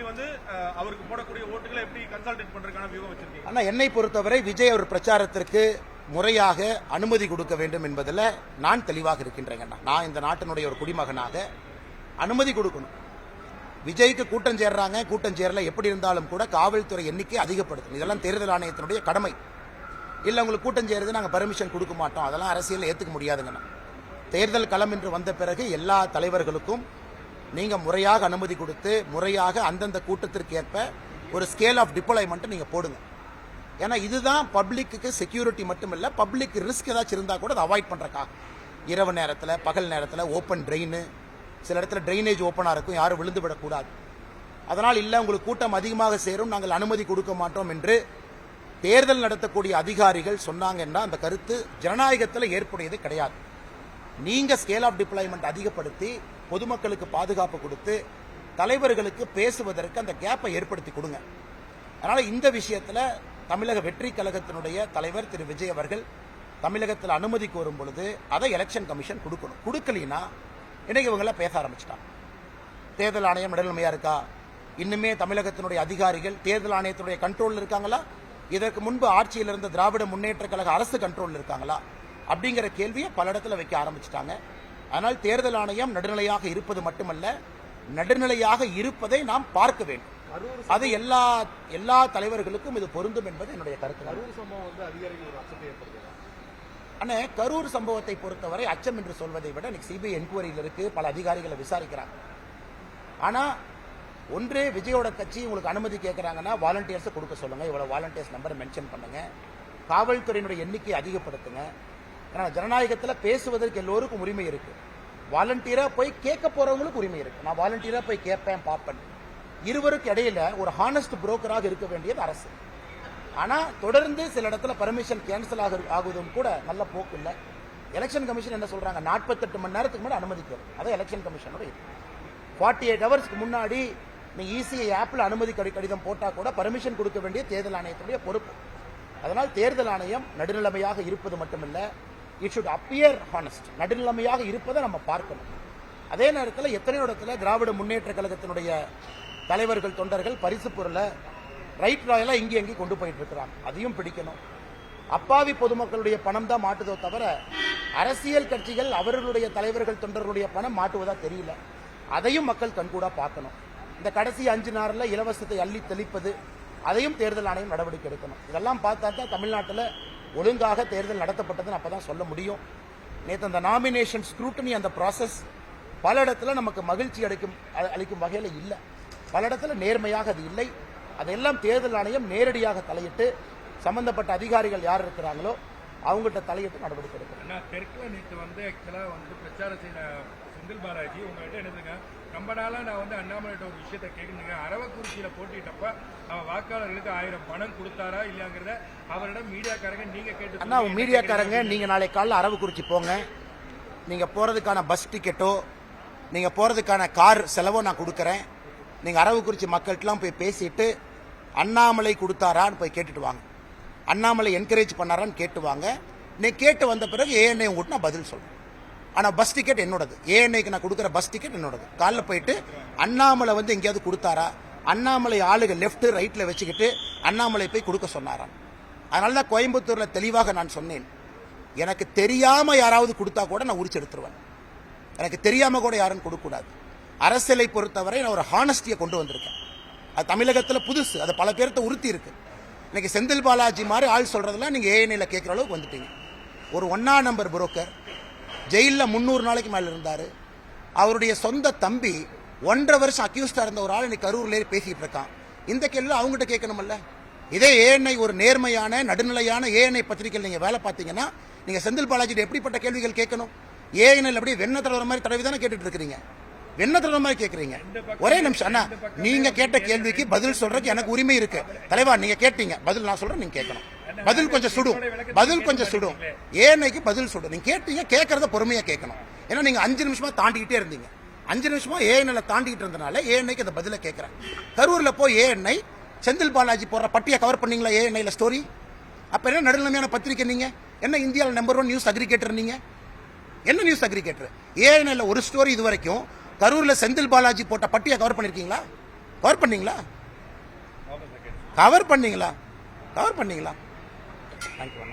வந்து அவருக்கு போடக்கூடிய ஓட்டுகளை எப்படி கன்சல்டேட் பண்றதுக்கான வியூகம் வச்சிருக்கீங்க? ஆனா என்னை பொறுத்தவரை விஜய் அவர் பிரச்சாரத்திற்கு முறையாக அனுமதி கொடுக்க வேண்டும் என்பதில் நான் தெளிவாக இருக்கின்றேங்க. நான் இந்த நாட்டினுடைய ஒரு குடிமகனாக அனுமதி கொடுக்கணும். விஜய்க்கு கூட்டம் சேர்றாங்க, கூட்டம் சேரல, எப்படி இருந்தாலும் கூட காவல்துறை எண்ணிக்கை அதிகப்படுத்தணும். இதெல்லாம் தேர்தல் ஆணையத்தினுடைய கடமை. இல்லை உங்களுக்கு கூட்டம் சேருது நாங்கள் பர்மிஷன் கொடுக்க மாட்டோம், அதெல்லாம் அரசியல் ஏற்றுக்க முடியாதுங்கண்ணா. தேர்தல் களம் என்று வந்த பிறகு எல்லா தலைவர்களுக்கும் நீங்கள் முறையாக அனுமதி கொடுத்து முறையாக அந்தந்த கூட்டத்திற்கு ஏற்ப ஒரு ஸ்கேல் ஆஃப் டிப்ளாய்மெண்ட் நீங்கள் போடுங்க. ஏன்னா இதுதான் பப்ளிக்கு செக்யூரிட்டி மட்டும் இல்லை, பப்ளிக் ரிஸ்க் ஏதாச்சும் இருந்தால் கூட அதை அவாய்ட் பண்ணுறக்காக. இரவு நேரத்தில், பகல் நேரத்தில் ஓப்பன் ட்ரெயின், சில இடத்துல ட்ரைனேஜ் ஓப்பனாக இருக்கும், யாரும் விழுந்து விடக்கூடாது. அதனால் இல்லை உங்களுக்கு கூட்டம் அதிகமாக சேரும், நாங்கள் அனுமதி கொடுக்க மாட்டோம் என்று தேர்தல் நடத்தக்கூடிய அதிகாரிகள் சொன்னாங்கன்னா அந்த கருத்து ஜனநாயகத்தில் ஏற்புடையது கிடையாது. நீங்கள் ஸ்கேல் ஆஃப் டிப்ளாய்மெண்ட் அதிகப்படுத்தி பொதுமக்களுக்கு பாதுகாப்பு கொடுத்து தலைவர்களுக்கு பேசுவதற்கு அந்த கேப்பை ஏற்படுத்தி கொடுங்க. அதனால் இந்த விஷயத்தில் தமிழக வெற்றி கழகத்தினுடைய தலைவர் திரு விஜய் அவர்கள் தமிழகத்தில் அனுமதி கோரும் பொழுது அதை எலெக்ஷன் கமிஷன் கொடுக்கணும். கொடுக்கலினா இன்னைக்கு இவங்களாம் பேச ஆரம்பிச்சிட்டாங்க. தேர்தல் ஆணையம் நடுநிலைமையா இருக்கா? இன்னுமே தமிழகத்தினுடைய அதிகாரிகள் தேர்தல் ஆணையத்தினுடைய கண்ட்ரோல் இருக்காங்களா? இதற்கு முன்பு ஆட்சியில் இருந்த திராவிட முன்னேற்ற கழக அரசு கண்ட்ரோல் இருக்காங்களா அப்படிங்கிற கேள்வியை பல இடத்துல வைக்க ஆரம்பிச்சிட்டாங்க. ஆனால் தேர்தல் ஆணையம் நடுநிலையாக இருப்பது மட்டுமல்ல, நடுநிலையாக இருப்பதை நாம் பார்க்க வேண்டும். அது எல்லா தலைவர்களுக்கும் இது பொருந்தும் என்பது என்னுடைய கருத்து. அண்ணே, கரூர் சம்பவத்தை பொறுத்தவரை அச்சம் என்று சொல்வதை விட இன்னைக்கு சிபிஐ என்கொயரியில் இருக்கு, பல அதிகாரிகளை விசாரிக்கிறாங்க. ஆனா ஒன்றே விஜயோட கட்சி உங்களுக்கு அனுமதி கேட்கறாங்கன்னா வாலண்டியர்ஸை கொடுக்க சொல்லுங்க, இவ்வளவு வாலண்டியர்ஸ் நம்பரை மென்ஷன் பண்ணுங்க, காவல்துறையினுடைய எண்ணிக்கையை அதிகப்படுத்துங்க. ஏன்னா ஜனநாயகத்தில் பேசுவதற்கு எல்லோருக்கும் உரிமை இருக்கு. வாலண்டியரா போய் கேட்க போறவங்களுக்கு உரிமை இருக்கு. நான் வாலண்டியரா போய் கேட்பேன் பார்ப்பேன். இருவருக்கு இடையில ஒரு ஹானஸ்ட் புரோக்கராக இருக்க வேண்டியது அரசு. ஆனா தொடர்ந்து சில இடத்துல பர்மிஷன் கேன்சல் ஆகுவதும் கூட நல்ல போக்கு இல்லை. எலெக்ஷன் கமிஷன் என்ன சொல்றாங்க, 48 மணி நேரத்துக்கு முன்னாடி அனுமதிக்கணும். அதான் எலெக்ஷன் கமிஷனோட இது. 48 ஹவர்ஸ்க்கு முன்னாடி நீங்க இசிஐ ஆப்ல அனுமதி கடிதம் போட்டா கூட பர்மிஷன் கொடுக்க வேண்டிய தேர்தல் ஆணையத்துடைய பொறுப்பு. அதனால் தேர்தல் ஆணையம் நடுநிலைமையாக இருப்பது மட்டுமல்ல, இட் ஷுட் அப்பியர் ஹானஸ்ட். நடுநிலைமையாக இருப்பதை நம்ம பார்க்கணும். அதே நேரத்தில் எத்தனையோ இடத்துல திராவிட முன்னேற்ற கழகத்தினுடைய தலைவர்கள் தொண்டர்கள் பரிசு பொருளை ரைட் ராயலா இங்கே எங்கே கொண்டு போயிட்டு இருக்கிறாங்க, அதையும் பிடிக்கணும். அப்பாவி பொதுமக்களுடைய பணம் தான் மாட்டுதோ தவிர அரசியல் கட்சிகள் அவர்களுடைய தலைவர்கள் தொண்டர்களுடைய பணம் மாட்டுவதா தெரியல. அதையும் மக்கள் கண்கூடா பார்க்கணும். இந்த கடைசி 5 நாளில் இலவசத்தை அள்ளி தெளிப்பது, அதையும் தேர்தல் ஆணையம் நடவடிக்கை எடுக்கணும். இதெல்லாம் பார்த்தா தான் தமிழ்நாட்டில் ஒழுங்காக தேர்தல் நடத்தப்பட்டதுன்னு அப்பதான் சொல்ல முடியும். நேற்று அந்த நாமினேஷன் ஸ்க்ரூட்டனி அந்த ப்ராசஸ் பல இடத்துல நமக்கு மகிழ்ச்சி அளிக்கும் வகையில் இல்லை, பல இடத்துல நேர்மையாக அது இல்லை. அதெல்லாம் தேர்தல் ஆணையம் நேரடியாக தலையிட்டு சம்பந்தப்பட்ட அதிகாரிகள் யார் இருக்கிறாங்களோ அவங்கள்ட்ட தலையிட்டு நடவடிக்கை எடுக்கணும். தெற்குல நேற்று வந்து ஆக்சுவலாக வந்து பிரச்சாரம் செய்த செந்தில் பாலாஜி உங்கள்கிட்ட என்னதுங்க, ரொம்ப நாளாக நான் வந்து அண்ணாமலைகிட்ட ஒரு விஷயத்த கேட்குறேங்க, அரவக்குறிச்சியில் போட்டிட்டப்ப அவன் வாக்காளர்களுக்கு 1000 பணம் கொடுத்தாரா இல்லையாங்கிறத அவரிடம் மீடியாக்காரங்க நீங்க கேட்டு. அண்ணா மீடியாக்காரங்க நீங்க நாளை காலையில் அரவக்குறிச்சி போங்க, நீங்க போறதுக்கான பஸ் டிக்கெட்டோ நீங்க போறதுக்கான கார் செலவோ நான் கொடுக்குறேன். நீங்க அரவக்குறிச்சி மக்கள்கிட்டலாம் போய் பேசிட்டு அண்ணாமலை கொடுத்தாரான்னு போய் கேட்டுட்டு வாங்க, அண்ணாமலை என்கரேஜ் பண்ணாரான்னு கேட்டு வாங்க. நீ கேட்டு வந்த பிறகு ஏஎன்ஐ உங்கள்கிட்ட நான் பதில் சொல்றேன். ஆனா பஸ் டிக்கெட் என்னோடது, ஏஎன்ஐக்கு நான் கொடுக்குற பஸ் டிக்கெட் என்னோடது. காலைல போயிட்டு அண்ணாமலை வந்து எங்கேயாவது கொடுத்தாரா, அண்ணாமலை ஆளுக லெப்ட் ரைட்ல வச்சுக்கிட்டு அண்ணாமலை போய் கொடுக்க சொன்னாராம். அதனால தான் கோயம்புத்தூர்ல தெளிவாக நான் சொன்னேன், எனக்கு தெரியாம யாராவது கொடுத்தா கூட நான் உரிச்சு எடுத்துருவேன். எனக்கு தெரியாம கூட யாரும் கொடுக்கக்கூடாது. அரசியலை பொறுத்தவரை நான் ஒரு ஹானஸ்டியை கொண்டு வந்திருக்கேன். அது தமிழகத்தில் புதுசு, அது பல பேர்த்த உறுத்தி இருக்கு. இன்னைக்கு செந்தில் பாலாஜி மாதிரி ஆள் சொல்றதெல்லாம் நீங்க ஏஎன்ஐல கேட்கிற அளவுக்கு வந்துட்டீங்க. ஒரு 1ஆம் நம்பர் புரோக்கர் ஜெயிலில் 300 நாளைக்கு மேல இருந்தாரு. அவருடைய சொந்த தம்பி 1.5 வருஷம் அக்யூஸ்டா இருந்த ஒரு ஆள் இன்னைக்கு கரூர்ல பேசிட்டு இருக்கான். இந்த கேள்வி அவங்ககிட்ட கேட்கணும்ல. இதே ஏஎன்ஐ ஒரு நேர்மையான நடுநிலையான ஏஎன்ஐ பத்திரிகையில் நீங்க வேலை பார்த்தீங்கன்னா நீங்க செந்தில் பாலாஜி எப்படிப்பட்ட கேள்விகள் கேட்கணும்? ஏஎன்ஐல அப்படியே வெண்ண தலைவர் மாதிரி தடவை தானே கேட்டுட்டு இருக்கிறீங்க, வெண்ண தலைவர் மாதிரி கேட்கறீங்க. ஒரே நிமிஷம் அண்ணா, நீங்க கேட்ட கேள்விக்கு பதில் சொல்றதுக்கு எனக்கு உரிமை இருக்கு. தலைவா நீங்க கேட்டீங்க, பதில் நான் சொல்றேன், நீங்க கேட்கணும். பதில் கொஞ்சம் சுடும், பதில் கொஞ்சம் சுடும். ஏஎன்ஐக்கு பதில் சுடும். நீங்க கேட்டீங்க, கேட்கறத பொறுமையா கேட்கணும். ஏன்னா நீங்க 5 நிமிஷமா தாண்டிக்கிட்டே இருந்தீங்க. 5 நிமிஷமா ஏஎன்ஐல தாண்டிக்கிட்டு இருந்தனால ஏஎன்ஐக்கு அந்த பதில கேட்கிறேன். கரூர்ல போய் ஏஎன்ஐ செந்தில் பாலாஜி போடுற பட்டியை கவர் பண்ணீங்களா ஏஎன்ஐல ஸ்டோரி? அப்ப என்ன நடுநிலைமையான பத்திரிக்கை நீங்க? என்ன இந்தியாவில் நம்பர் 1 நியூஸ் அக்ரிகேட்டர் நீங்க? என்ன நியூஸ் அக்ரிகேட்டர்? ஏஎன்ஐல ஒரு ஸ்டோரி இது வரைக்கும் கரூர்ல செந்தில் பாலாஜி போட்ட பட்டியை கவர் பண்ணிருக்கீங்களா? கவர் பண்ணீங்களா? வாபஸ் கேட்டு கவர் பண்ணீங்களா? கவர் பண்ணீங்களா? தேங்க்யூ.